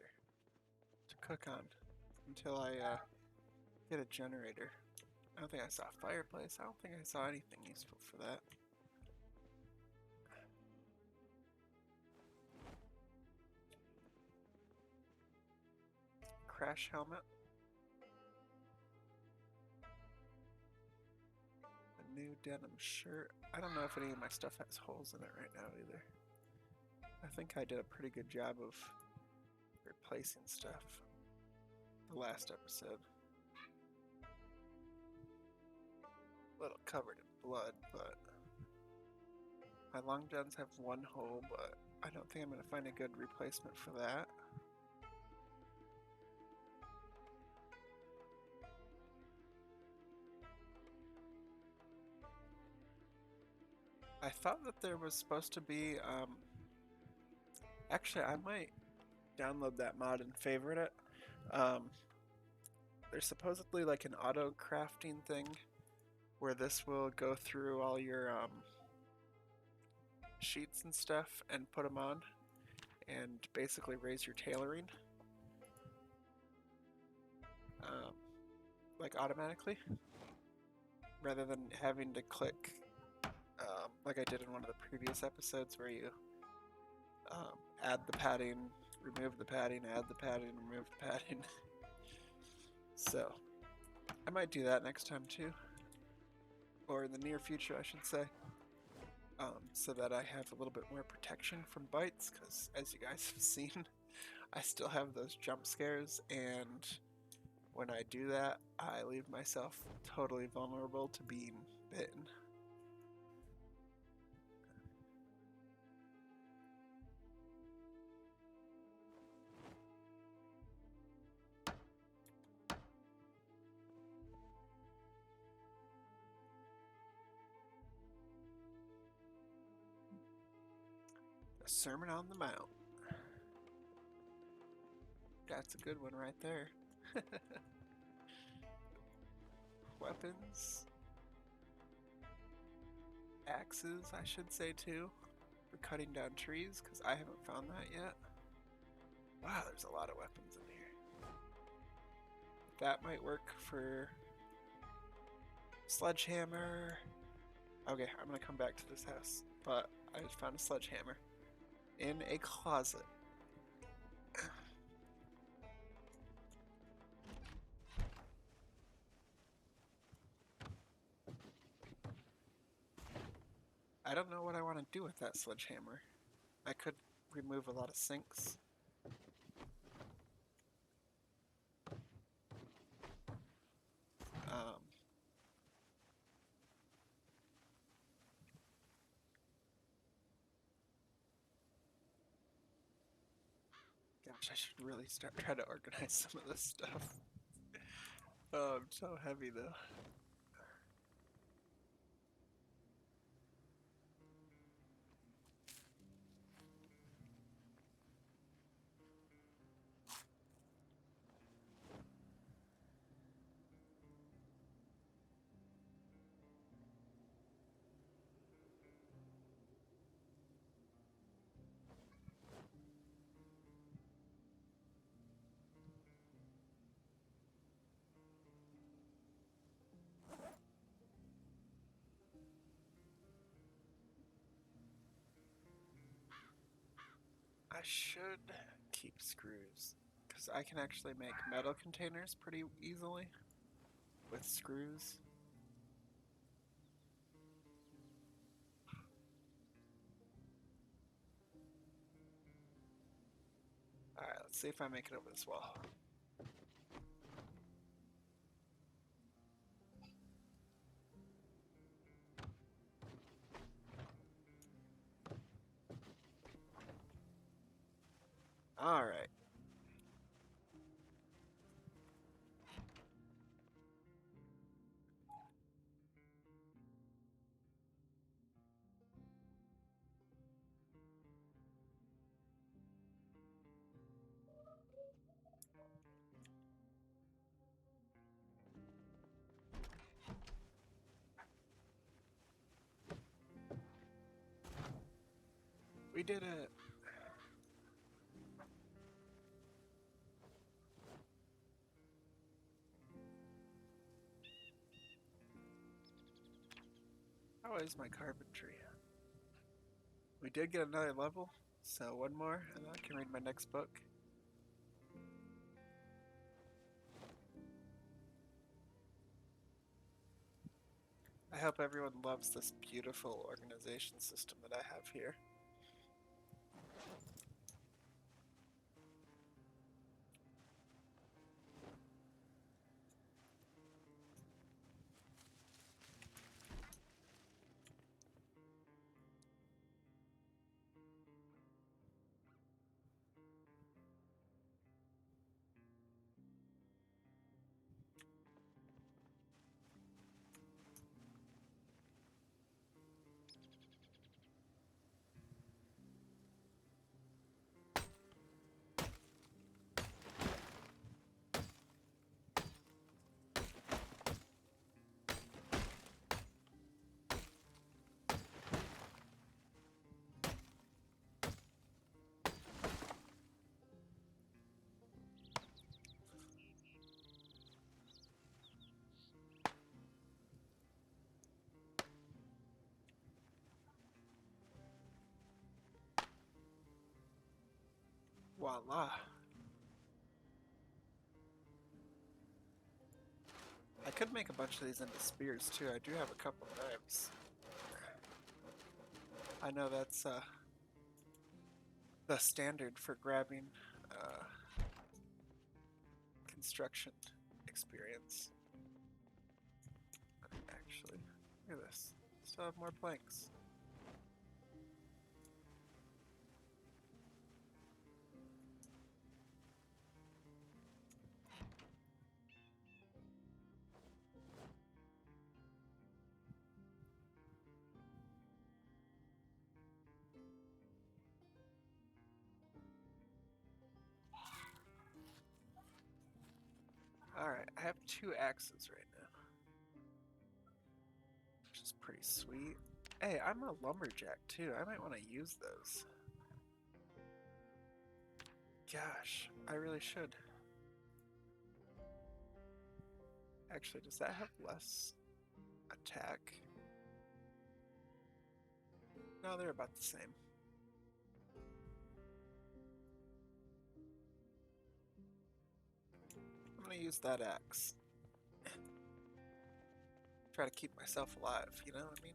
to cook on until I get a generator. I don't think I saw a fireplace. I don't think I saw anything useful for that. Crash helmet. A new denim shirt. I don't know if any of my stuff has holes in it right now either. I think I did a pretty good job of replacing stuff the last episode. A little covered in blood, but my long johns have one hole, but I don't think I'm going to find a good replacement for that. I thought that there was supposed to be, actually I might download that mod and favorite it. There's supposedly like an auto crafting thing where this will go through all your sheets and stuff and put them on and basically raise your tailoring like automatically rather than having to click like I did in one of the previous episodes where you add the padding, remove the padding, add the padding, remove the padding. So I might do that next time too, or in the near future I should say, so that I have a little bit more protection from bites, because as you guys have seen, I still have those jump scares, and when I do that I leave myself totally vulnerable to being bitten. A Sermon on the Mount. That's a good one right there. Weapons. Axes, I should say too, for cutting down trees, because I haven't found that yet. Wow, there's a lot of weapons in here. That might work for sledgehammer. Okay, I'm gonna come back to this house, but I just found a sledgehammer in a closet. I don't know what I want to do with that sledgehammer. I could remove a lot of sinks. Gosh, I should really start trying to organize some of this stuff. Oh, I'm so heavy though. should keep screws, because I can actually make metal containers pretty easily with screws. Alright, let's see if I make it over this wall. Alright. We did it. How is my carpentry? We did get another level, so one more, and then I can read my next book. I hope everyone loves this beautiful organization system that I have here. Voila. I could make a bunch of these into spears too. I do have a couple knives. I know that's the standard for grabbing construction experience. Actually, look at this. Still have more planks. Alright, I have 2 axes right now, which is pretty sweet. Hey, I'm a lumberjack too. I might want to use those. Gosh, I really should. Actually, does that have less attack? No, they're about the same. I'm gonna use that axe. Try to keep myself alive, you know what I mean?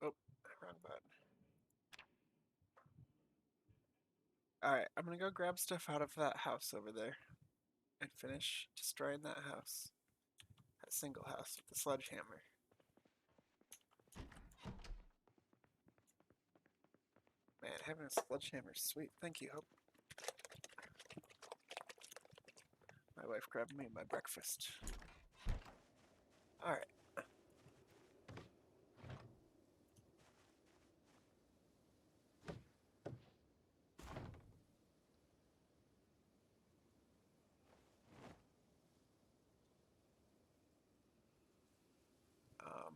Oh, wrong button. Alright, I'm gonna go grab stuff out of that house over there and finish destroying that house. That single house with the sledgehammer. Man, having a sledgehammer is sweet. Thank you, Hope. My wife grabbed me my breakfast. Alright.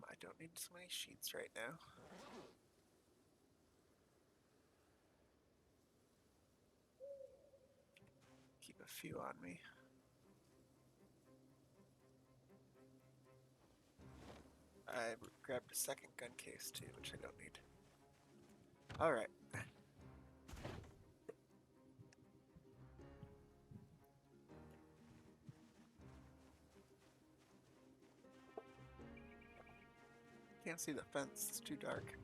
I don't need so many sheets right now. few on me. I grabbed a second gun case too, which I don't need. Alright. Can't see the fence, it's too dark.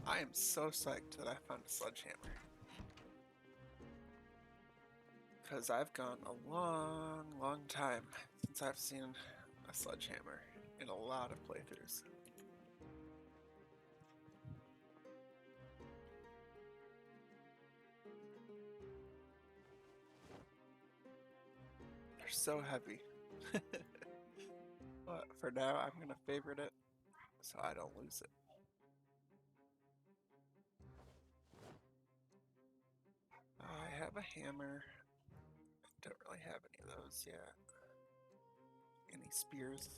I am so psyched that I found a sledgehammer. Because I've gone a long, long time since I've seen a sledgehammer in a lot of playthroughs. They're so heavy. But for now, I'm going to favorite it so I don't lose it. I have a hammer. I don't really have any of those yet. Any spears?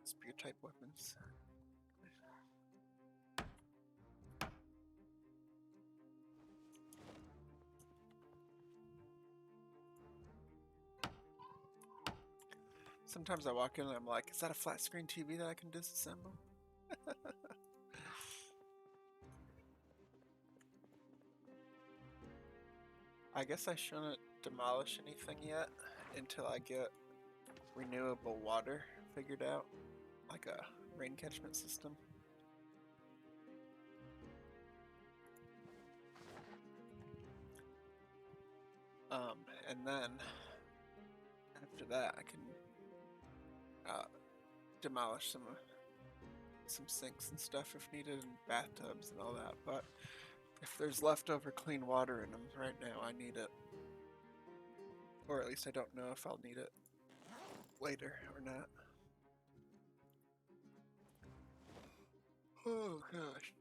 Spear type weapons. Sometimes I walk in and I'm like, is that a flat screen TV that I can disassemble? I guess I shouldn't demolish anything yet until I get renewable water figured out, like a rain catchment system. And then after that I can demolish some sinks and stuff if needed, and bathtubs and all that. But if there's leftover clean water in them right now, I need it. Or at least I don't know if I'll need it later or not. Oh gosh.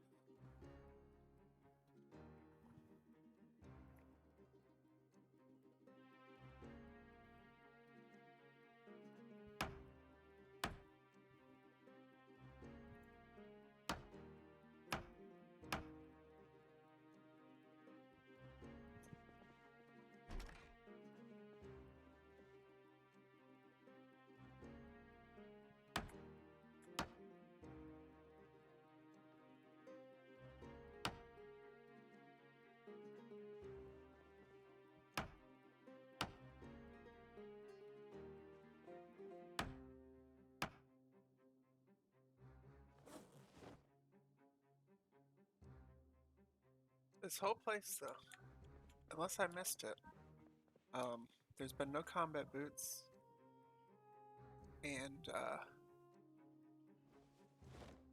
This whole place though, unless I missed it, there's been no combat boots, and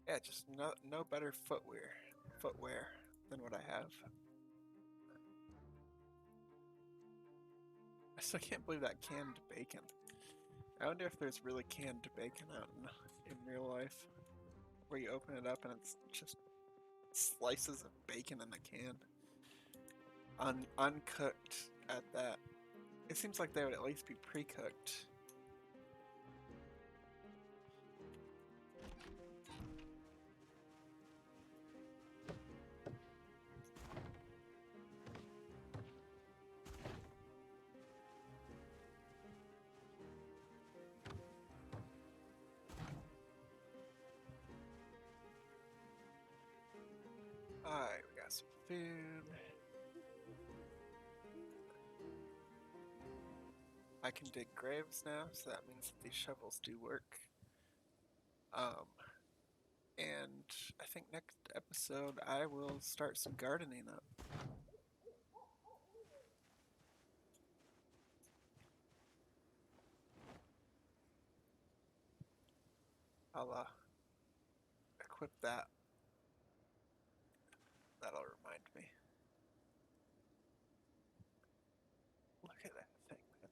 yeah, just no better footwear than what I have. I still can't believe that canned bacon. I wonder if there's really canned bacon out in real life, where you open it up and it's just slices of bacon in the can, uncooked at that. It seems like they would at least be pre-cooked. Alright, we got some food. I can dig graves now, so that means that these shovels do work. And I think next episode I will start some gardening up. I'll equip that. That'll remind me. Look at that thing, man.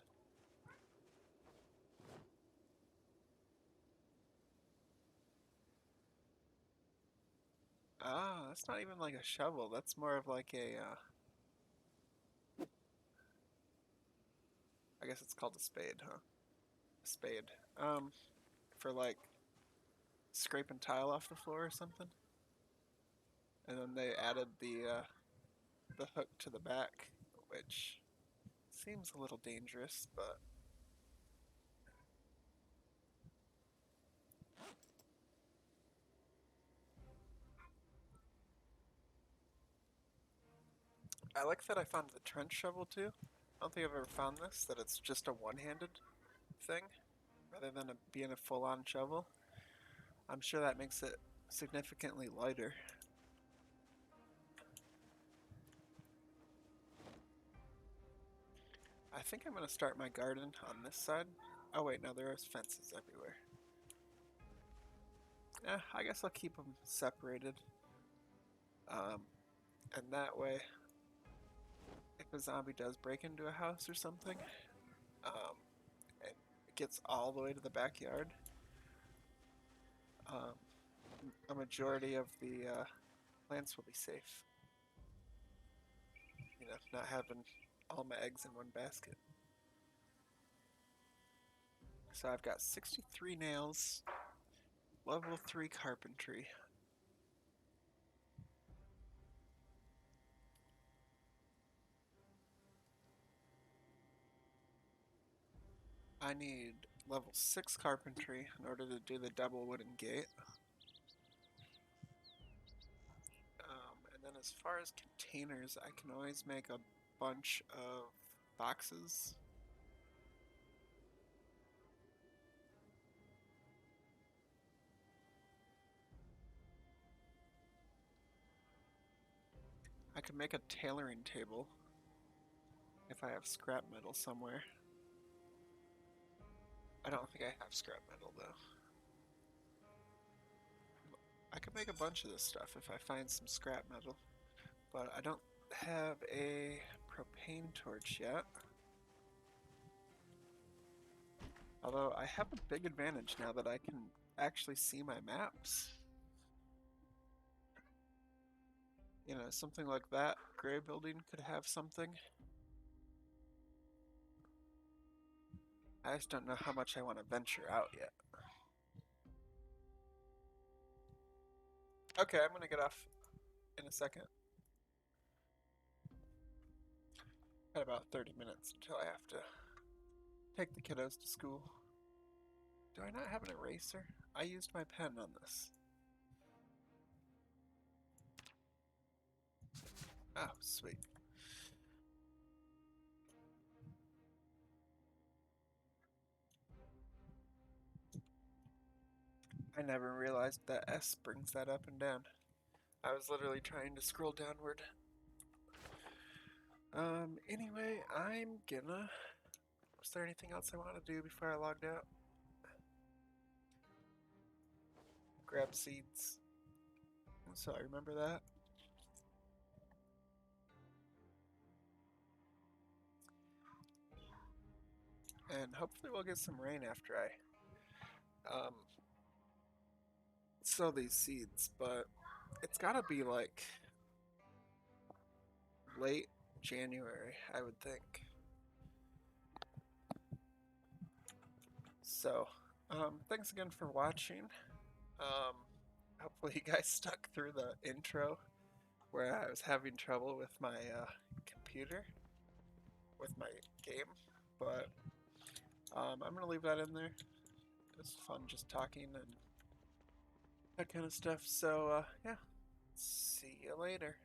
Ah, that's not even like a shovel. That's more of like a, I guess it's called a spade, huh? A spade. For like scraping tile off the floor or something. and then they added the hook to the back, which seems a little dangerous, but I like that I found the trench shovel too. I don't think I've ever found this, that it's just a one-handed thing rather than being a full-on shovel. I'm sure that makes it significantly lighter. I think I'm going to start my garden on this side. Oh wait, no, there are fences everywhere. Yeah, I guess I'll keep them separated. And that way, if a zombie does break into a house or something, and it gets all the way to the backyard, um, a majority of the plants will be safe. You know, not having all my eggs in one basket. So I've got 63 nails, level 3 carpentry. I need level 6 carpentry in order to do the double wooden gate. And then as far as containers, I can always make a bunch of boxes. I could make a tailoring table if I have scrap metal somewhere. I don't think I have scrap metal though. I could make a bunch of this stuff if I find some scrap metal, but I don't have a propane torch yet. Although I have a big advantage now that I can actually see my maps. You know, something like that gray building could have something. I just don't know how much I want to venture out yet. Okay, I'm gonna get off in a second. Got about 30 minutes until I have to take the kiddos to school. Do I not have an eraser? I used my pen on this. Oh, sweet. I never realized that S brings that up and down. I was literally trying to scroll downward. Anyway, I'm gonna... Was there anything else I want to do before I logged out? Grab seeds. So I remember that. And hopefully we'll get some rain after I sow these seeds, but it's gotta be like late January, I would think. So, thanks again for watching. Hopefully you guys stuck through the intro where I was having trouble with my computer, with my game, but I'm gonna leave that in there. It's fun just talking and that kind of stuff. So, yeah, see you later.